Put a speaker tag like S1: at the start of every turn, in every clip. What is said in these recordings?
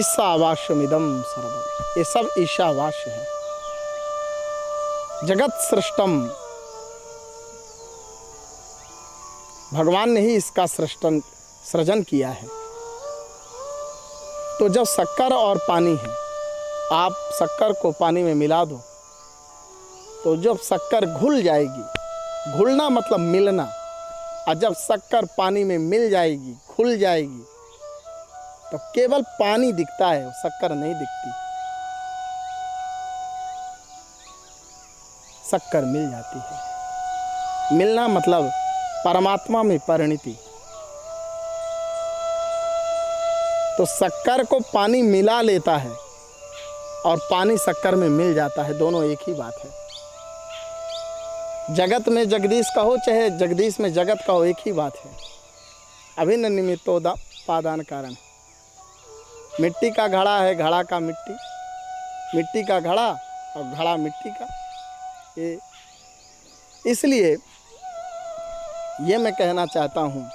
S1: ईशावास्यमिदं सर्वम, ये सब ईशावास्य है। जगत सृष्टम, भगवान ने ही इसका सृजन किया है। तो जब शक्कर और पानी है, आप शक्कर को पानी में मिला दो तो जब शक्कर घुल जाएगी, घुलना मतलब मिलना, और जब शक्कर पानी में मिल जाएगी, घुल जाएगी, तो केवल पानी दिखता है, शक्कर नहीं दिखती। शक्कर मिल जाती है। मिलना मतलब परमात्मा में परिणति। तो शक्कर को पानी मिला लेता है और पानी शक्कर में मिल जाता है, दोनों एक ही बात है। जगत में जगदीश कहो चाहे जगदीश में जगत कहो, एक ही बात है। अभिन्न निमित्तोपादान कारण। मिट्टी का घड़ा है, घड़ा का मिट्टी, मिट्टी का घड़ा और घड़ा मिट्टी का। ये इसलिए ये मैं कहना चाहता हूँ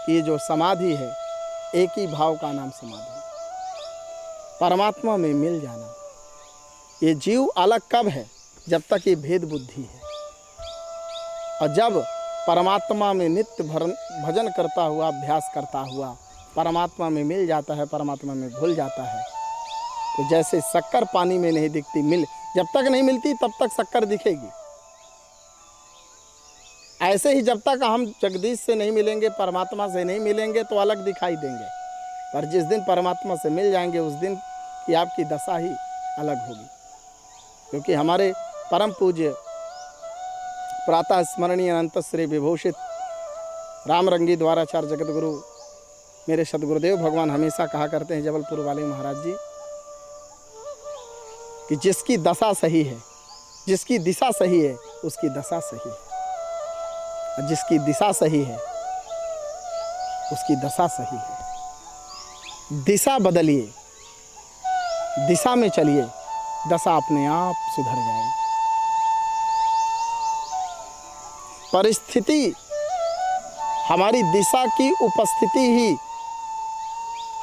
S1: कि ये जो समाधि है, एक ही भाव का नाम समाधि, परमात्मा में मिल जाना। ये जीव अलग कब है? जब तक ये भेद बुद्धि है। और जब परमात्मा में नित्य भजन करता हुआ, अभ्यास करता हुआ परमात्मा में मिल जाता है, परमात्मा में घुल जाता है, तो जैसे शक्कर पानी में नहीं दिखती, जब तक नहीं मिलती तब तक शक्कर दिखेगी। ऐसे ही जब तक हम जगदीश से नहीं मिलेंगे, परमात्मा से नहीं मिलेंगे, तो अलग दिखाई देंगे। पर जिस दिन परमात्मा से मिल जाएंगे, उस दिन की आपकी दशा ही अलग होगी। क्योंकि हमारे परम पूज्य प्रातः स्मरणीय अनंत श्री विभूषित रामरंगी द्वाराचार्य जगत गुरु मेरे सदगुरुदेव भगवान हमेशा कहा करते हैं, जबलपुर वाले महाराज जी, कि जिसकी दशा सही है, जिसकी दिशा सही है, उसकी दशा सही है। और जिसकी दिशा सही है, उसकी दशा सही है। दिशा बदलिए, दिशा में चलिए, दशा अपने आप सुधर जाएगी। परिस्थिति हमारी दिशा की उपस्थिति ही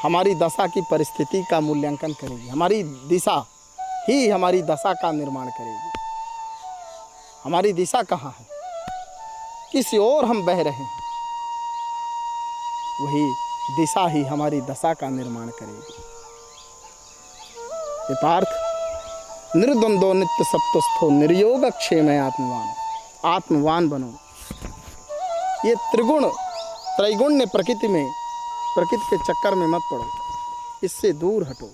S1: हमारी दशा की परिस्थिति का मूल्यांकन करेगी। हमारी दिशा ही हमारी दशा का निर्माण करेगी। हमारी दिशा कहाँ है, किसी और हम बह रहे हैं, वही दिशा ही हमारी दशा का निर्माण करेगी। यथार्थ निर्द्वंदो नित्य सत्वस्थो निर्योग क्षेमय आत्मवान, आत्मवान बनो। ये त्रिगुण त्रैगुण्य प्रकृति में, प्रकृति के चक्कर में मत पड़ो, इससे दूर हटो।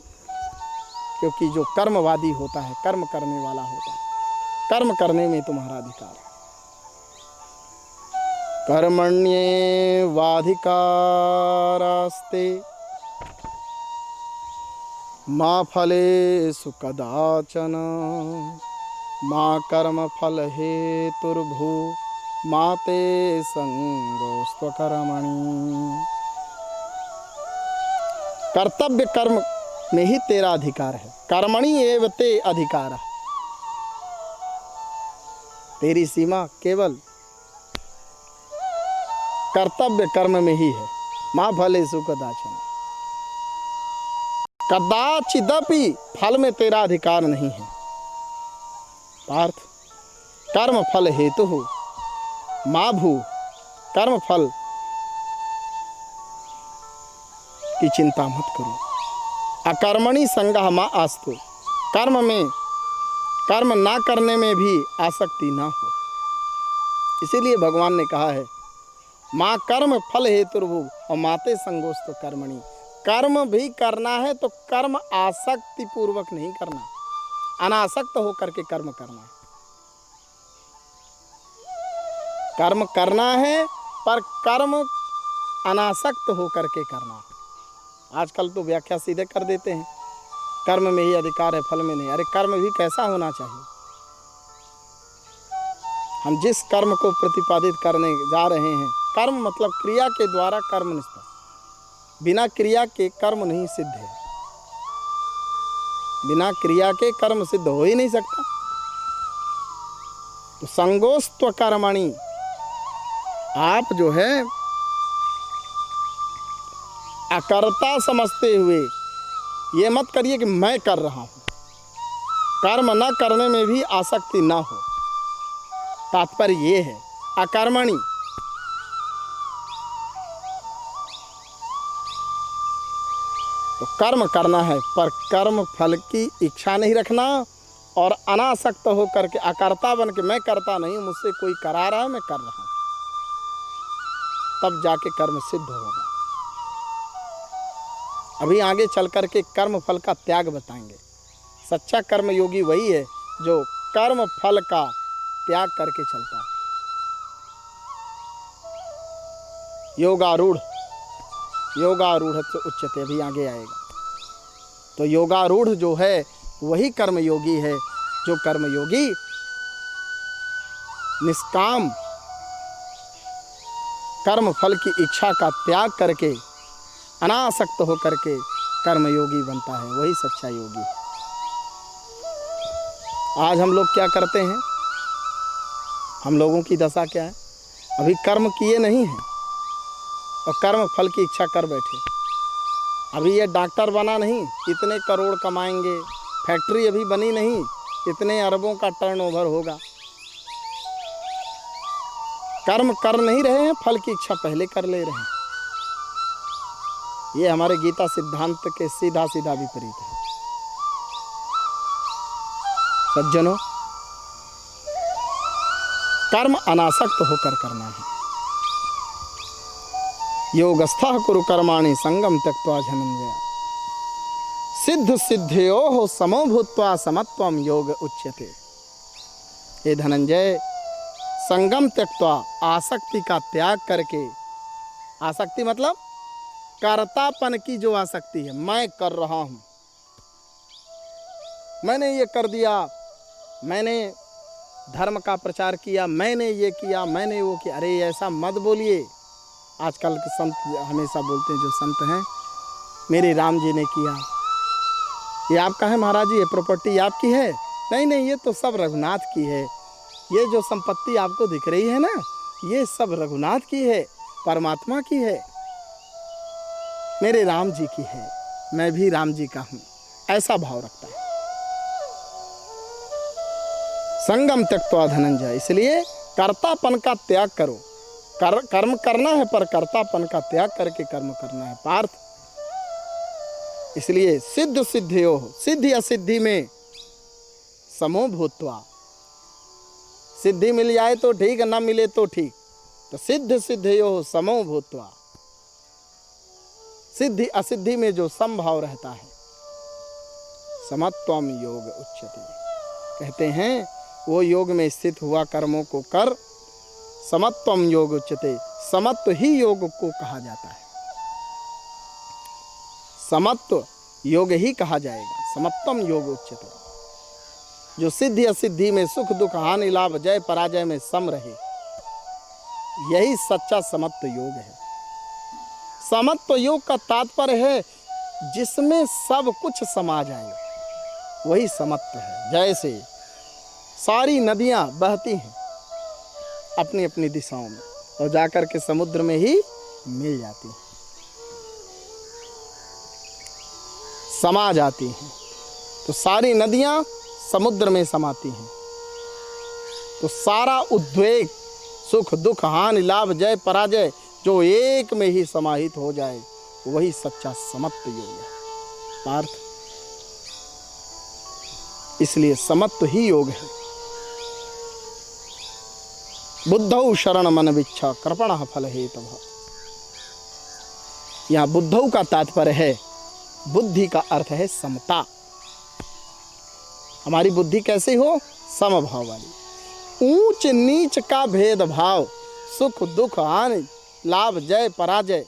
S1: क्योंकि जो कर्मवादी होता है, कर्म करने वाला होता है, कर्म करने में तुम्हारा अधिकार है। कर्मण्येवाधिकारस्ते मा फलेषु कदाचन मा कर्म फल हेतुर्भू मा ते संगोस्त्व कर्मणि। कर्तव्य कर्म में ही तेरा अधिकार है। कर्मणि एव ते अधिकार, तेरी सीमा केवल कर्तव्य कर्म में ही है। माँ फलेषु कदाचन, कदाचिदपि फल में तेरा अधिकार नहीं है। पार्थ कर्म फल हेतु हो माँ भू, कर्म फल की चिंता मत करो। अकर्मणि संगः मा आस्तु, कर्म में, कर्म ना करने में भी आसक्ति ना हो। इसीलिए भगवान ने कहा है माँ कर्म फल हेतुर्भु और माते संगोस्तु कर्मणि। कर्म भी करना है तो कर्म आसक्ति पूर्वक नहीं करना, अनासक्त होकर के कर्म करना है। कर्म करना है पर कर्म अनासक्त होकर के करना। आजकल तो व्याख्या सीधे कर देते हैं, कर्म में ही अधिकार है, फल में नहीं। अरे कर्म भी कैसा होना चाहिए? हम जिस कर्म को प्रतिपादित करने जा रहे हैं, कर्म मतलब क्रिया के द्वारा कर्म निष्पन्न, बिना क्रिया के कर्म नहीं सिद्ध है। बिना क्रिया के कर्म सिद्ध हो ही नहीं सकता। तो संगोस्त्व कर्मणि, आप जो है अकर्ता समझते हुए ये मत करिए कि मैं कर रहा हूँ। कर्म न करने में भी आसक्ति न हो, तात्पर्य ये है। अकर्मणि, तो कर्म करना है पर कर्म फल की इच्छा नहीं रखना, और अनासक्त होकर के अकर्ता बन के मैं करता नहीं, मुझसे कोई करा रहा है मैं कर रहा हूँ, तब जाके कर्म सिद्ध होगा। अभी आगे चल करके कर्म फल का त्याग बताएंगे। सच्चा कर्म योगी वही है जो कर्म फल का त्याग करके चलता है। योगारूढ़, योगारूढ़ उच्यते, अभी आगे आएगा। तो योगारूढ़ जो है वही कर्म योगी है, जो कर्म योगी निष्काम कर्म फल की इच्छा का त्याग करके अनासक्त होकर के कर्म योगी बनता है, वही सच्चा योगी है। आज हम लोग क्या करते हैं, हम लोगों की दशा क्या है, अभी कर्म किए नहीं हैं और कर्म फल की इच्छा कर बैठे। अभी ये डॉक्टर बना नहीं, इतने करोड़ कमाएंगे, फैक्ट्री अभी बनी नहीं, इतने अरबों का टर्नओवर होगा। कर्म कर नहीं रहे हैं, फल की इच्छा पहले कर ले रहे हैं। ये हमारे गीता सिद्धांत के सीधा सीधा विपरीत है। सज्जनों, कर्म अनासक्त होकर करना है। योगस्थः कुरु कर्माणि संगम त्यक्त्वा धनंजय, सिद्ध सिद्धयोः समो भूत्वा समत्वम योग उच्यते। हे धनंजय, संगम त्यक्त्वा, आसक्ति का त्याग करके, आसक्ति मतलब कर्तापन की जो आसक्ति है, मैं कर रहा हूं, मैंने ये कर दिया, मैंने धर्म का प्रचार किया, मैंने ये किया, मैंने वो किया। अरे ऐसा मत बोलिए। आजकल के संत हमेशा बोलते हैं, जो संत हैं, मेरे राम जी ने किया। ये आपका है महाराज जी, ये प्रॉपर्टी आपकी है? नहीं नहीं, ये तो सब रघुनाथ की है। ये जो संपत्ति आपको दिख रही है ना, ये सब रघुनाथ की है, परमात्मा की है, मेरे राम जी की है, मैं भी राम जी का हूँ। ऐसा भाव रखता है। संगम त्यक्त्वा धनंजय, इसलिए कर्तापन का त्याग करो। कर्म करना है पर कर्तापन का त्याग करके कर्म करना है पार्थ। इसलिए सिद्ध सिद्धयोः, सिद्धि असिद्धि में समो भूत्वा, सिद्धि मिल जाए तो ठीक, ना मिले तो ठीक, तो सिद्ध सिद्धयोः समो भूत्वा, सिद्धि असिद्धि में जो समभाव रहता है, समत्वम योग उच्यते, कहते हैं वो योग में स्थित हुआ कर्मों को कर, समत्वम योग उच्यते, समत्व ही योग को कहा जाता है। समत्व योग ही कहा जाएगा, समत्वम योग उच्यते। जो सिद्धि असिद्धि में, सुख दुख हानि लाभ जय पराजय में सम रहे, यही सच्चा समत्व योग है। समत्व योग का तात्पर्य है जिसमें सब कुछ समा जाए, वही समत्व है। जैसे सारी नदियां बहती हैं अपनी अपनी दिशाओं में और जाकर के समुद्र में ही मिल जाती हैं, समा जाती हैं। तो सारी नदियां समुद्र में समाती हैं, तो सारा उद्वेग, सुख दुख हानि लाभ जय पराजय जो एक में ही समाहित हो जाए, वही सच्चा समत्व योग है पार्थ। इसलिए समत्व ही योग है। बुद्धौ शरण मन विच्छा कृपण फल हेतव, यहाँ बुद्धौ का तात्पर्य है, बुद्धि का अर्थ है समता। हमारी बुद्धि कैसे हो? समभाव वाली। ऊंच नीच का भेदभाव, सुख दुख हानि लाभ जय पराजय,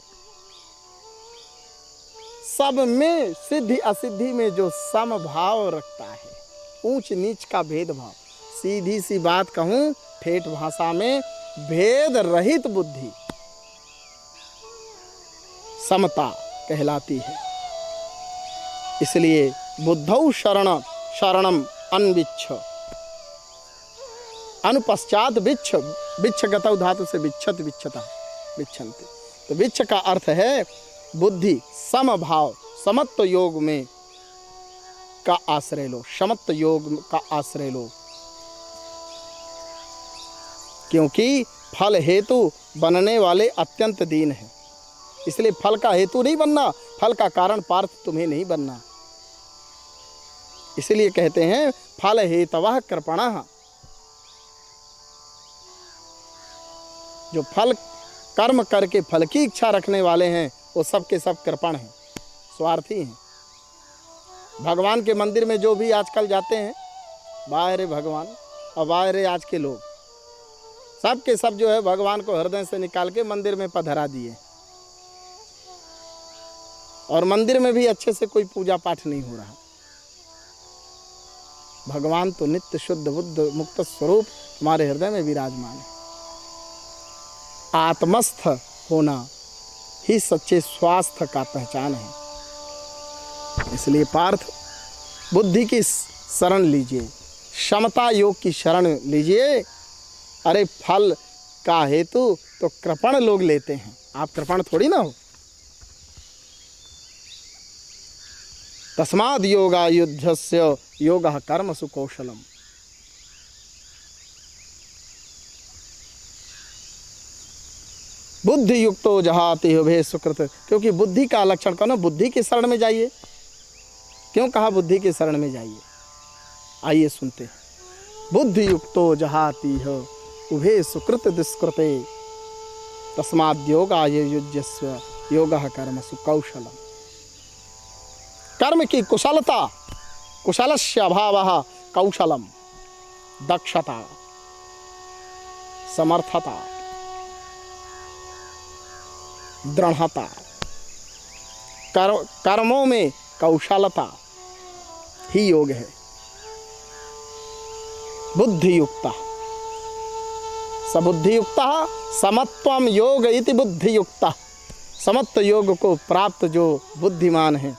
S1: सब में सिद्धि असिद्धि में जो समभाव रखता है, ऊंच नीच का भेदभाव, सीधी सी बात कहूं ठेठ भाषा में, भेद रहित बुद्धि समता कहलाती है। इसलिए बुद्धौ शरणम अनविच्छ, अनुपश्चात विच्छ, विच्छ गतौ धातु से विच्छत विच्छता विच्छन्ति, तो विच्छ का अर्थ है बुद्धि समभाव, समत्व योग में का आश्रय लो, समत्त योग का आश्रय लो, क्योंकि फल हेतु बनने वाले अत्यंत दीन हैं। इसलिए फल का हेतु नहीं बनना, फल का कारण पार्थ तुम्हें नहीं बनना। इसलिए कहते हैं फल हेतवः कृपणः। जो फल कर्म करके फल की इच्छा रखने वाले हैं वो सब के सब कृपण हैं, स्वार्थी हैं। भगवान के मंदिर में जो भी आजकल जाते हैं, वाह रे भगवान और वाह रे आज के लोग, सब के सब जो है भगवान को हृदय से निकाल के मंदिर में पधरा दिए, और मंदिर में भी अच्छे से कोई पूजा पाठ नहीं हो रहा। भगवान तो नित्य शुद्ध बुद्ध मुक्त स्वरूप हमारे हृदय में विराजमान है। आत्मस्थ होना ही सच्चे स्वास्थ्य का पहचान है। इसलिए पार्थ बुद्धि की शरण लीजिए, समता योग की शरण लीजिए। अरे फल का हेतु तो कृपण लोग लेते हैं, आप कृपण थोड़ी ना हो। तस्माद् योगायुध्यस्य योगः कर्मसु कौशलम। बुद्धि युक्तो जहाति उभे सुकृत। क्योंकि बुद्धि का लक्षण कौन है? बुद्धि की शरण में जाइए। क्यों कहा बुद्धि की शरण में जाइए? आइए सुनते हैं। बुद्धि युक्तो जहाति उभे सुकृत दुष्कृते तस्माद् योगायुज्यस्य योगः कर्मसु कौशलम। कर्म की कुशलता, कुशलस्य अभावः कौशलम, दक्षता, समर्थता, दृढ़ता। कर्मों में कौशलता ही योग है। बुद्धियुक्ता सबुद्धियुक्ता समत्वम योग इति बुद्धियुक्ता। समत्व योग को प्राप्त जो बुद्धिमान है,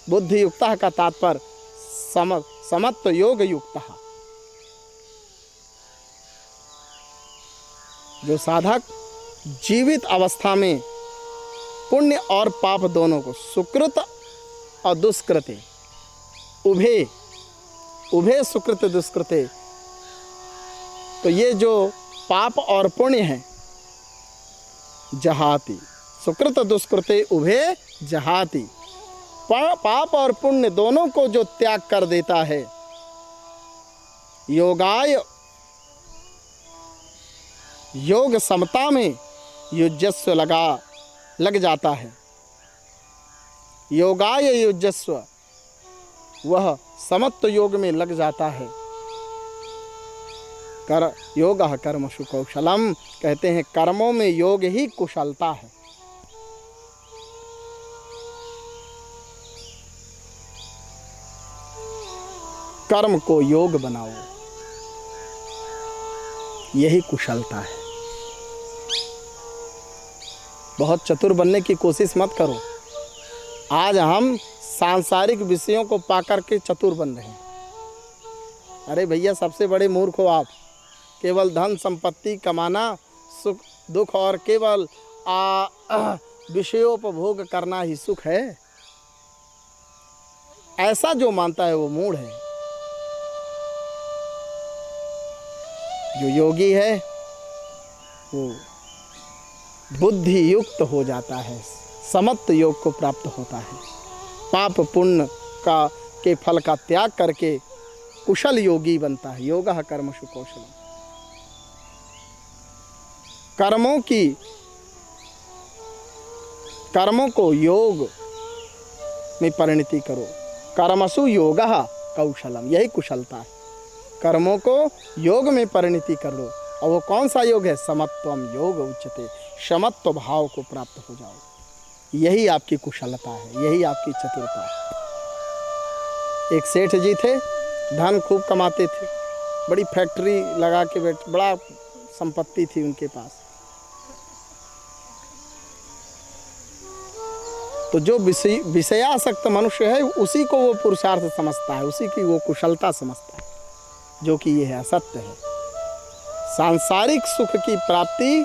S1: बुद्धियुक्ता का तात्पर्य समत्व योग युक्ता। जो साधक जीवित अवस्था में पुण्य और पाप दोनों को, सुकृत और दुष्कृते, उभे उभे सुकृत दुष्कृते, तो ये जो पाप और पुण्य है, जहाति, सुकृत दुष्कृते उभे जहाति, पाप और पुण्य दोनों को जो त्याग कर देता है, योगाय योग समता में युजस्व लग जाता है। योगाय युजस्व, वह समत्व योग में लग जाता है। कर योगः कर्मसु कौशलम, कहते हैं कर्मों में योग ही कुशलता है। कर्म को योग बनाओ, यही कुशलता है। बहुत चतुर बनने की कोशिश मत करो। आज हम सांसारिक विषयों को पाकर के चतुर बन रहे हैं। अरे भैया, सबसे बड़े मूर्ख हो आप। केवल धन संपत्ति कमाना, सुख दुख और केवल विषयोपभोग करना ही सुख है, ऐसा जो मानता है वो मूढ़ है। जो योगी है वो बुद्धि युक्त हो जाता है, समत्व योग को प्राप्त होता है। पाप पुण्य के फल का त्याग करके कुशल योगी बनता है। योगः कर्मसु कौशलम। कर्मों को योग में परिणति करो। कर्मसु योगः कौशलम, यही कुशलता है। कर्मों को योग में परिणति कर लो। और वो कौन सा योग है? समत्वम योग उच्यते, समत्व भाव को प्राप्त हो जाओ। यही आपकी कुशलता है, यही आपकी चतुरता है। एक सेठ जी थे, धन खूब कमाते थे, बड़ी फैक्ट्री लगा के बड़ा संपत्ति थी उनके पास। तो जो विषयासक्त मनुष्य है उसी को वो पुरुषार्थ समझता है, उसी की वो कुशलता समझता है, जो कि ये है असत्य है। सांसारिक सुख की प्राप्ति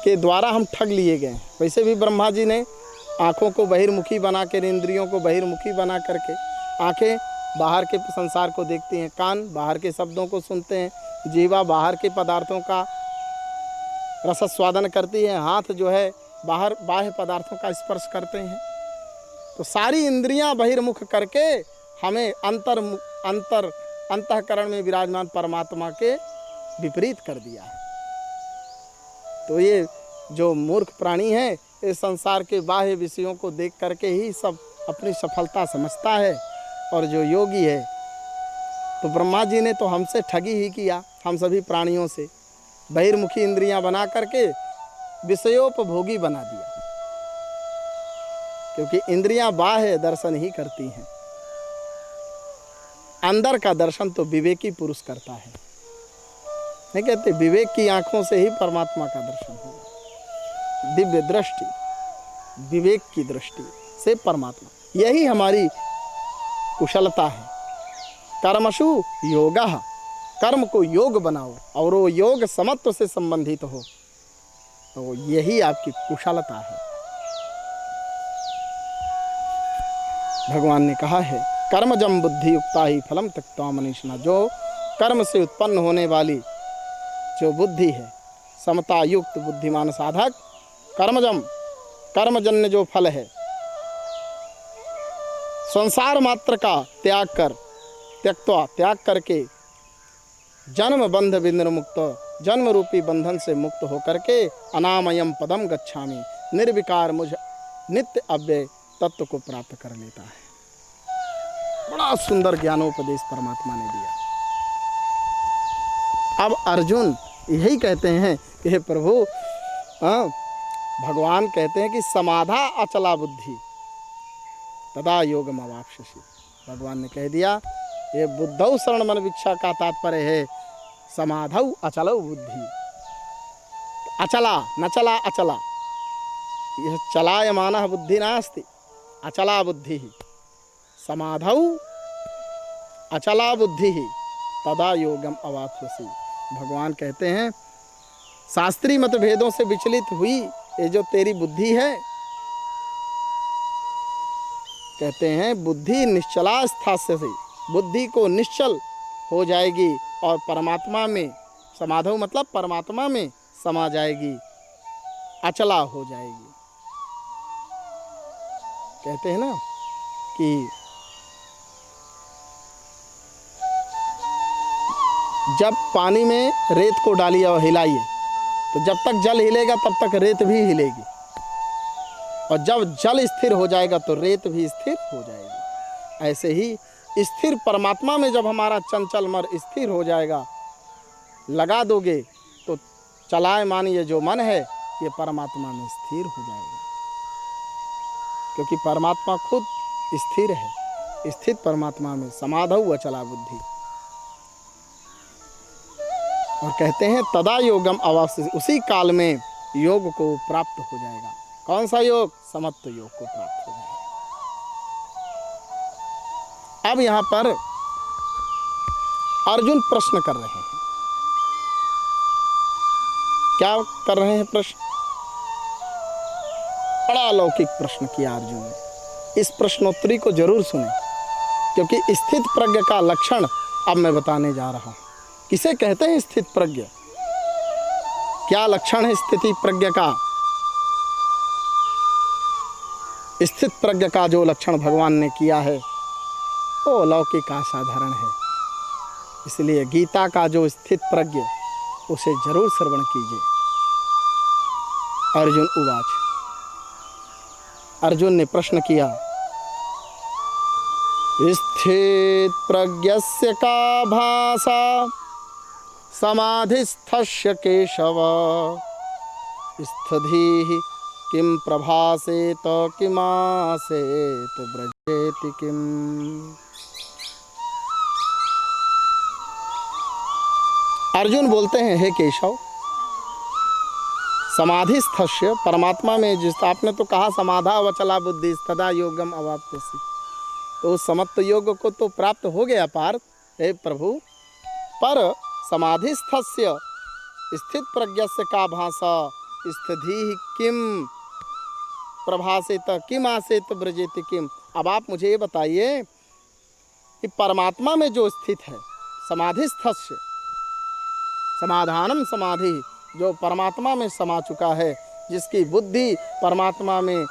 S1: के द्वारा हम ठग लिए गए। वैसे भी ब्रह्मा जी ने आँखों को बहिर्मुखी बना कर, इंद्रियों को बहिर्मुखी बना करके आंखें बाहर के संसार को देखती हैं, कान बाहर के शब्दों को सुनते हैं, जीवा बाहर के पदार्थों का रसस्वादन करती है, हाथ जो है बाहर बाह्य पदार्थों का स्पर्श करते हैं। तो सारी इंद्रियां बहिर्मुख करके हमें अंतःकरण में विराजमान परमात्मा के विपरीत कर दिया है। तो ये जो मूर्ख प्राणी है इस संसार के बाह्य विषयों को देख करके ही सब अपनी सफलता समझता है, और जो योगी है तो ब्रह्मा जी ने तो हमसे ठगी ही किया, हम सभी प्राणियों से बहिर्मुखी इंद्रियां बना करके विषयोपभोगी बना दिया, क्योंकि इंद्रियां बाह्य दर्शन ही करती हैं, अंदर का दर्शन तो विवेकी पुरुष करता है। नहीं कहते विवेक की आंखों से ही परमात्मा का दर्शन होगा, दिव्य दृष्टि, विवेक की दृष्टि से परमात्मा, यही हमारी कुशलता है। कर्मसु योगः, कर्म को योग बनाओ और वो योग समत्व से संबंधित हो, तो यही आपकी कुशलता है। भगवान ने कहा है कर्मजम बुद्धि युक्ता ही फलम त्यक्त्वा मनीषिणः, जो कर्म से उत्पन्न होने वाली जो बुद्धि है, समता युक्त बुद्धिमान साधक कर्मजम, कर्मजन्य जो फल है, संसार मात्र का त्याग कर, त्यक्त्वा त्याग करके जन्म बंध विनिर्मुक्त, जन्म रूपी बंधन से मुक्त होकर के अनामयम पदम गच्छामि, निर्विकार मुझ नित्य अव्यय तत्व को प्राप्त कर लेता है। बड़ा सुंदर ज्ञानोपदेश परमात्मा ने दिया। अब अर्जुन यही कहते हैं कि हे प्रभु, भगवान कहते हैं कि समाधा अचला बुद्धि तदा योगम अवाप्स्यसि। भगवान ने कह दिया ये बुद्धौ शरण मन भिक्षा का तात्पर्य है समाधौ अचलौ बुद्धि। अचला न चला अचला, यह चलायमानः बुद्धि नास्ति, अचला बुद्धि, समाधौ अचला बुद्धि तदा योगम अवाप्स्यसि। भगवान कहते हैं शास्त्रीय मतभेदों से विचलित हुई ये जो तेरी बुद्धि है, कहते हैं बुद्धि निश्चला स्थास्यसि, बुद्धि को निश्चल हो जाएगी और परमात्मा में, समाधौ मतलब परमात्मा में समा जाएगी, अचला हो जाएगी। कहते हैं ना कि जब पानी में रेत को डालिए और हिलाइए, तो जब तक जल हिलेगा तब तक रेत भी हिलेगी, और जब जल स्थिर हो जाएगा तो रेत भी स्थिर हो जाएगी। ऐसे ही स्थिर परमात्मा में जब हमारा चंचल मन स्थिर हो जाएगा, लगा दोगे तो चलायमान ये जो मन है ये परमात्मा में स्थिर हो जाएगा, क्योंकि परमात्मा खुद स्थिर है। स्थित परमात्मा में समाधौ अचला बुद्धि। और कहते हैं तदा योगम अवाप्स्यसि, उसी काल में योग को प्राप्त हो जाएगा। कौन सा योग? समत्व योग को प्राप्त हो जाएगा। अब यहाँ पर अर्जुन प्रश्न कर रहे हैं। क्या कर रहे हैं प्रश्न? बड़ा अलौकिक प्रश्न किया अर्जुन ने। इस प्रश्नोत्तरी को जरूर सुने, क्योंकि स्थित प्रज्ञ का लक्षण अब मैं बताने जा रहा हूं। किसे कहते हैं स्थित प्रज्ञ? क्या लक्षण है स्थिति प्रज्ञ का? स्थित प्रज्ञ का जो लक्षण भगवान ने किया है वो अलौकिक असाधारण है। इसलिए गीता का जो स्थित प्रज्ञ, उसे जरूर श्रवण कीजिए। अर्जुन उवाच, अर्जुन ने प्रश्न किया, स्थित प्रज्ञस्य का भाषा समाधिस्थस्य केशव, स्थितिः किं प्रभासेत किमासेत ब्रजेति किम। अर्जुन बोलते हैं, हे केशव, समाधिस्थस्य, परमात्मा में जिस, आपने तो कहा समाधा वचला बुद्धि तदा योगम अवाप्स्यसि, तो समत्व योग को तो प्राप्त हो गया पार्थ, हे प्रभु, पर समाधिस्थस्य स्थित प्रज्ञस्य का भाषा स्थिति किम प्रभासेत किम आसेत ब्रजेति किम। अब आप मुझे ये बताइए कि परमात्मा में जो स्थित है, समाधिस्थस्य समाधानम समाधि, जो परमात्मा में समा चुका है, जिसकी बुद्धि परमात्मा में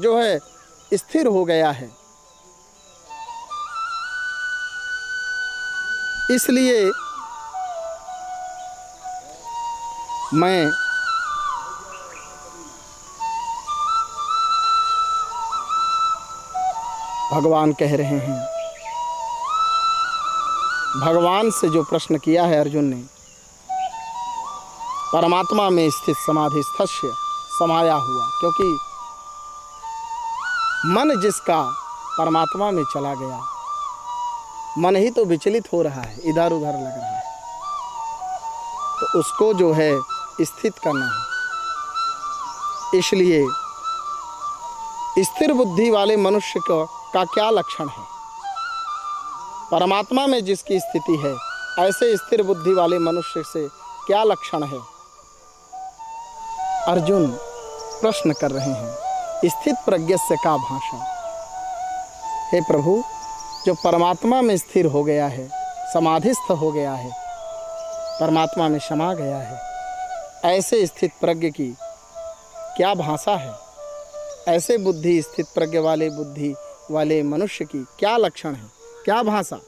S1: जो है स्थिर हो गया है, इसलिए मैं भगवान कह रहे हैं, भगवान से जो प्रश्न किया है अर्जुन ने, परमात्मा में स्थित समाधिस्थस्य समाया हुआ, क्योंकि मन जिसका परमात्मा में चला गया, मन ही तो विचलित हो रहा है, इधर उधर लग रहा है, तो उसको जो है स्थित करना है। इसलिए स्थिर बुद्धि वाले मनुष्य का क्या लक्षण है? परमात्मा में जिसकी स्थिति है, ऐसे स्थिर बुद्धि वाले मनुष्य से क्या लक्षण है? अर्जुन प्रश्न कर रहे हैं, स्थित प्रज्ञस्य का भाषा। हे प्रभु, जो परमात्मा में स्थिर हो गया है, समाधिस्थ हो गया है, परमात्मा में समा गया है, ऐसे स्थित प्रज्ञ की क्या भाषा है? ऐसे बुद्धि स्थित प्रज्ञ वाले बुद्धि वाले मनुष्य की क्या लक्षण है, क्या भाषा,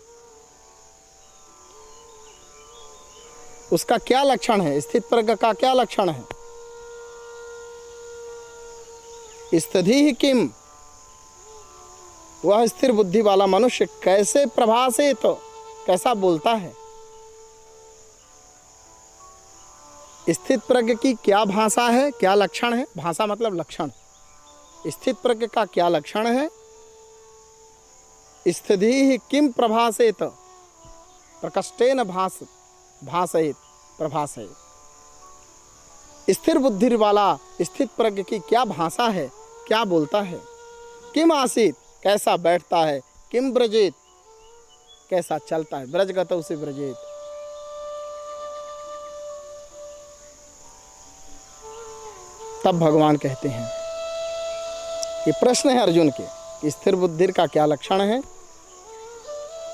S1: उसका क्या लक्षण है? स्थित प्रज्ञ का क्या लक्षण है? स्थिति किम, वह स्थिर बुद्धि वाला मनुष्य कैसे प्रभाषित, तो कैसा बोलता है? स्थित प्रज्ञ की क्या भाषा है, क्या लक्षण है? भाषा मतलब लक्षण। स्थित प्रज्ञ का क्या लक्षण है? स्थिति किम प्रभाषेत, प्रकष्टेन भाषयेत प्रभाषयेत। स्थिर बुद्धि वाला स्थित प्रज्ञ की क्या भाषा है, क्या बोलता है? किम आसीत, कैसा बैठता है? किम ब्रजेत, कैसा चलता है? ब्रजगतौ से ब्रजेत। तब भगवान कहते हैं, ये प्रश्न है अर्जुन के कि स्थिर बुद्धि का क्या लक्षण है,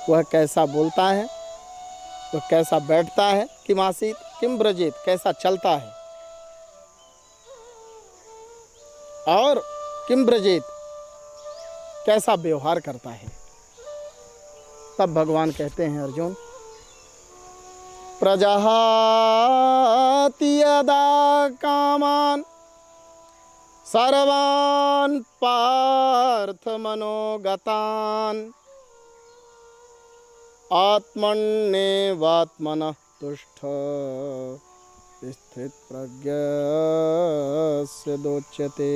S1: वह कैसा बोलता है, वह कैसा बैठता है, किम आसीत किम ब्रजेत, कैसा चलता है, और किम ब्रजेत, कैसा व्यवहार करता है। तब भगवान कहते हैं, अर्जुन, प्रजहाति यदा कामान सर्वान् पार्थ मनोगतान् आत्मन्नेवात्मनः तुष्ट स्थित प्रज्ञस्य दोच्यते।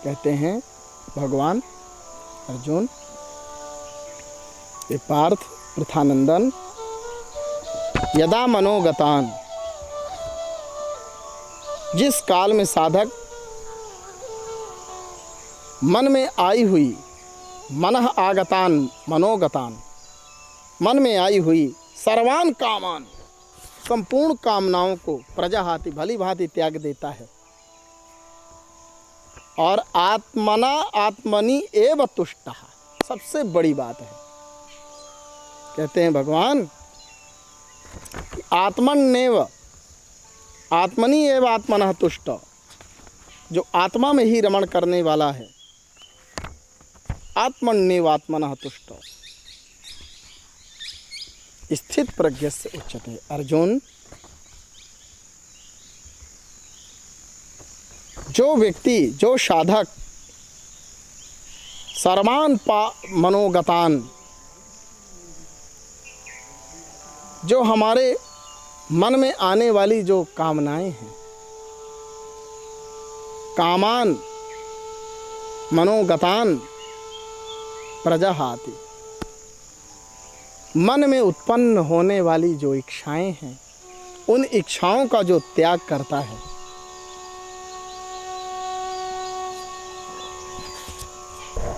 S1: कहते हैं भगवान, अर्जुन, ये पार्थ पृथानंदन, यदा मनोगतान, जिस काल में साधक मन में आई हुई, मनः आगतान मनोगतान, मन में आई हुई सर्वान कामान, संपूर्ण कामनाओं को प्रजाहाति भली भांति त्याग देता है, और आत्मना आत्मनि एव तुष्टः, सबसे बड़ी बात है। कहते हैं भगवान, आत्मन्नेव आत्मनि एव आत्मनः तुष्ट, जो आत्मा में ही रमण करने वाला है, आत्मन्नेव आत्मनः तुष्ट स्थित प्रज्ञस्य उच्यते। अर्जुन, जो व्यक्ति, जो साधक सर्वान मनोगतान, जो हमारे मन में आने वाली जो कामनाएं हैं, कामान मनोगतान प्रजाहाति, मन में उत्पन्न होने वाली जो इच्छाएं हैं, उन इच्छाओं का जो त्याग करता है,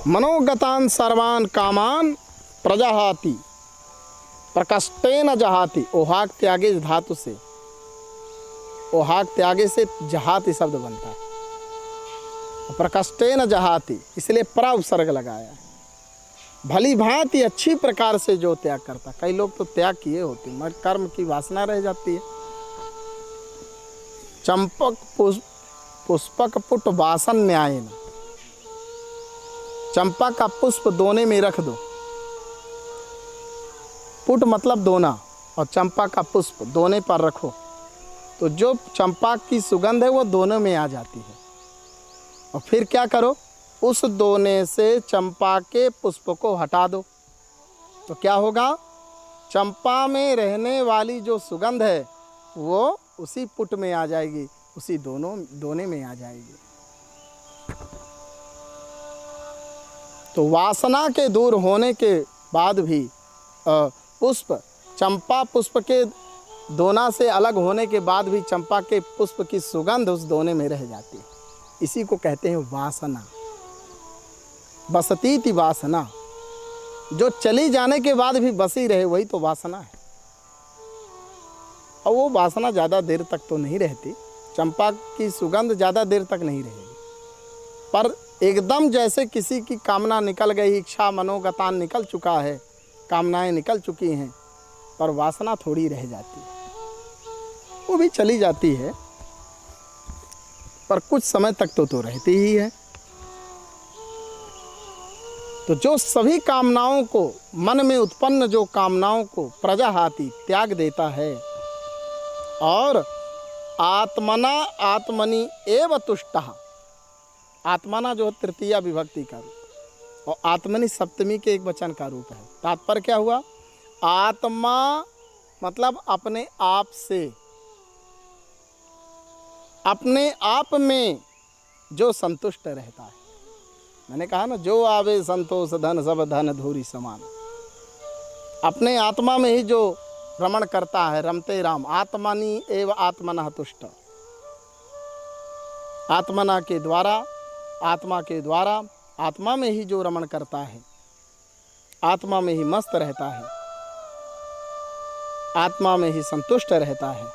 S1: मनोगतान सर्वान कामान प्रजाहाति प्रकष्टेन जहाति, ओहाक त्यागे धातु से, ओहाक त्यागे से जहाति शब्द बनता है। प्रकष्टेन जहाति, इसलिए प्रा उपसर्ग लगाया है। भली भांति अच्छी प्रकार से जो त्याग करता। कई लोग तो त्याग किए होते मगर कर्म की वासना रह जाती है। चंपक पुष्पक पुट वासन न्याय न, चंपा का पुष्प दोने में रख दो। पुट मतलब दोना और चंपा का पुष्प दोने पर रखो तो जो चंपा की सुगंध है वो दोनों में आ जाती है। और फिर क्या करो, उस दोने से चंपा के पुष्प को हटा दो तो क्या होगा, चंपा में रहने वाली जो सुगंध है वो उसी पुट में आ जाएगी, उसी दोने में आ जाएगी। तो वासना के दूर होने के बाद भी पुष्प, चंपा पुष्प के दोना से अलग होने के बाद भी चंपा के पुष्प की सुगंध उस दोने में रह जाती है। इसी को कहते हैं वासना। बसती थी वासना, जो चली जाने के बाद भी बसी रहे वही तो वासना है। और वो वासना ज़्यादा देर तक तो नहीं रहती, चंपा की सुगंध ज़्यादा देर तक नहीं रहेगी, पर एकदम जैसे किसी की कामना निकल गई, इच्छा मनोगतान निकल चुका है, कामनाएं निकल चुकी हैं, पर वासना थोड़ी रह जाती है, वो भी चली जाती है पर कुछ समय तक तो रहती ही है। तो जो सभी कामनाओं को, मन में उत्पन्न जो कामनाओं को प्रजाहाति त्याग देता है और आत्मना आत्मनि एव तुष्टः, आत्मना जो तृतीया विभक्ति का रूप और आत्मनि सप्तमी के एक वचन का रूप है। तात्पर्य क्या हुआ, आत्मा मतलब अपने आप से, अपने आप में जो संतुष्ट रहता है। मैंने कहा ना, जो आवे संतोष धन सब धन धूरी समान। अपने आत्मा में ही जो रमण करता है, रमते राम, आत्मनि एव आत्मनः तुष्ट, आत्मना के द्वारा, आत्मा के द्वारा, आत्मा में ही जो रमण करता है, आत्मा में ही मस्त रहता है, आत्मा में ही संतुष्ट रहता है,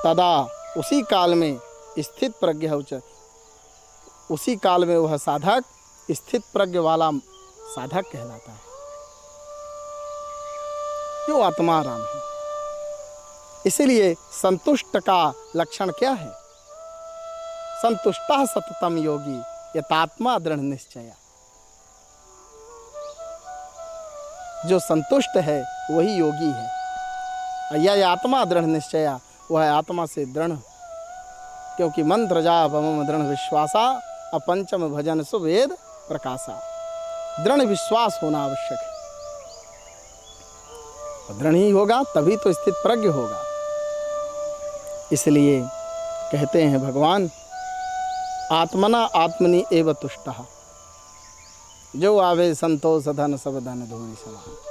S1: तदा उसी काल में स्थित प्रज्ञ उच्च, उसी काल में वह साधक स्थित प्रज्ञ वाला साधक कहलाता है, जो आत्माराम है। इसीलिए संतुष्ट का लक्षण क्या है, संतुष्टः सततम योगी यतात्मा दृढ़ निश्चया। जो संतुष्ट है वही योगी है। यह आत्मा दृढ़ निश्चया, वह आत्मा से दृढ़, क्योंकि मंत्र जाप मम दृढ़ विश्वासा अपंचम भजन सुवेद प्रकाशा। दृढ़ विश्वास होना आवश्यक है, दृढ़ ही होगा तभी तो स्थित प्रज्ञ होगा। इसलिए कहते हैं भगवान, आत्मना आत्मनि एव तुष्टः, जो आवे संतोष धन सब धन धूरी समान।